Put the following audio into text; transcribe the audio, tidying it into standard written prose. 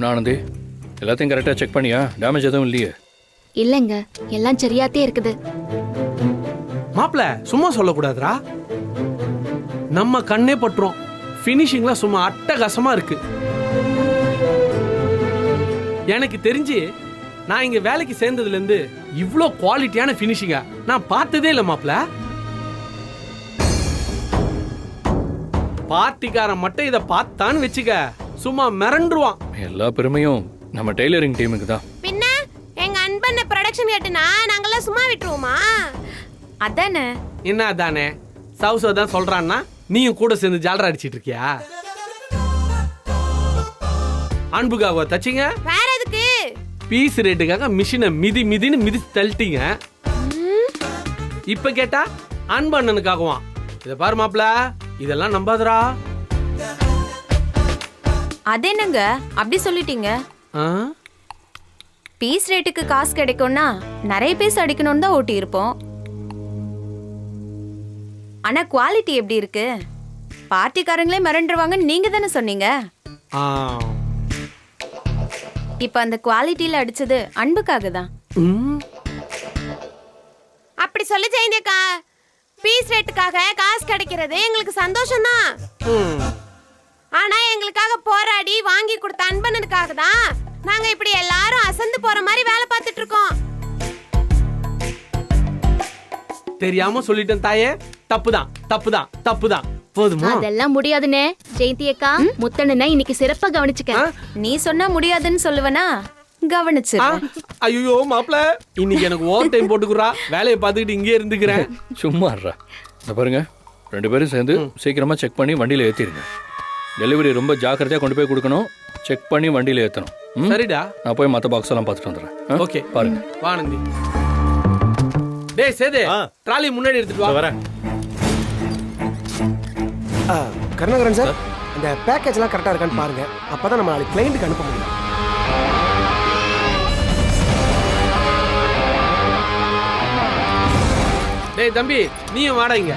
ஆனந்தி எல்லாத்தையும் கரெக்டாக செக் பண்ணியா? டேமேஜ் எதுவும் இல்லையே? இல்லைங்க, எல்லாம் சரியாத்தே இருக்குது. மாப்பிள சும்மா சொல்லக்கூடாதுரா, நம்ம கண்ணே பட்டுரும். ஃபினிஷிங்லாம் சும்மா அட்டகாசமா இருக்கு. எனக்கு தெரிஞ்சு நான் இங்க வேலைக்கு சேர்ந்ததுல இருந்து இவ்ளோ குவாலிட்டியான ஃபினிஷிங்கா நான் பார்த்ததே இல்ல மாப்பிள. பார்ட்டிக்காரன் மட்டும் இதை பார்த்தான்னு வச்சுக்க சும்மா மிரண்டுருவான். எல்லா பெருமையும் நம்ம டெய்லரிங் டீமுக்கு தான். பின்ன எங்க அன்பண்ண ப்ரொடக்ஷன் கேட்டுனா நாங்கெல்லாம் சும்மா விட்டுருவோமா? அதானே. என்ன அதானே? சவுசோ தான் சொல்றான்னா நீயும் கூட சேர்ந்து ஜாலரா அடிச்சிட்டு இருக்கியா? அன்புக்காக தச்சிங்க, வேற எதுக்கு? பீஸ் ரேட்டுக்காக மிஷினை மிதின்னு மிதிச்சு தள்ளிட்டீங்க. இப்ப கேட்டா அன்பண்ணனுக்காகவான். இத பாரு மாப்ள, இதெல்லாம் நம்பாதரா. அது என்னங்க அப்படி சொல்லிட்டீங்க? பீஸ் ரேட்டுக்கு காசு கிடைக்கும்னா நிறைய பீஸ் அடிக்கணும்னு தான் ஓட்டி இருப்போம். ஆனா குவாலிட்டி எப்படி இருக்கு? பார்ட்டிக்காரங்களே மிரண்டுருவாங்கன்னு நீங்க தானே சொன்னீங்க. இப்ப அந்த குவாலிட்டியில அடிச்சது அன்புக்காக தான். அப்படி சொல்லி ஜெயந்தியக்கா, பீஸ் ரேட்டுக்காக காசு கிடைக்கிறது எங்களுக்கு சந்தோஷம் தான். ஆனா எங்களுக்காக போராடி வாங்கி கொடுத்த அன்பனுக்காக தான் நாங்க இப்படி எல்லாரும் அசந்து போற மாதிரி வேலை பார்த்துட்டு இருக்கோம். தெரியாம சொல்லிட்டேன் தாயே. தப்புதான். போதுமா? அதெல்லாம் முடியாதுனே. ஜெயந்தி அக்கா, முத்தண்ணனை இன்னைக்கு சிறப்பா கவனிச்சுக்க. நீ சொன்னா முடியாதுன்னு சொல்லுவனா? கவனிச்சு. ஐயோ மாப்ள, இன்னைக்கு எனக்கு ஓவர் டைம் போட்டுக்குறா. வேலையை பார்த்துக்கிட்டு இங்கே இருந்துக்கிறேன். சும்மா இருடா. இந்த பாருங்க, 2 பேரும் சேர்ந்து சீக்கிரமா செக் பண்ணி வண்டியில ஏத்திருங்க. டெலிவரி ரொம்ப ஜாக்கிரதையா கொண்டு போய் கொடுக்கணும். செக் பண்ணி வண்டியில ஏத்தணும். சரிடா, நான் போய் மற்ற பாக்ஸ் எல்லாம் பார்த்துட்டு வந்துடுறேன். ஓகே பாருங்க. வானந்தி. டேய் சேதே, ட்ராலி முன்னாடி எடுத்துட்டு வா. வரேன். கருணாகரன் சார், அந்த பேக்கேஜ்லாம் கரெக்டாக இருக்கான்னு பாருங்க. அப்பதான் நம்ம நாளைக்கு கிளைண்ட்டுக்கு அனுப்ப முடியும். டேய் தம்பி, நீயும் வாடா இங்க.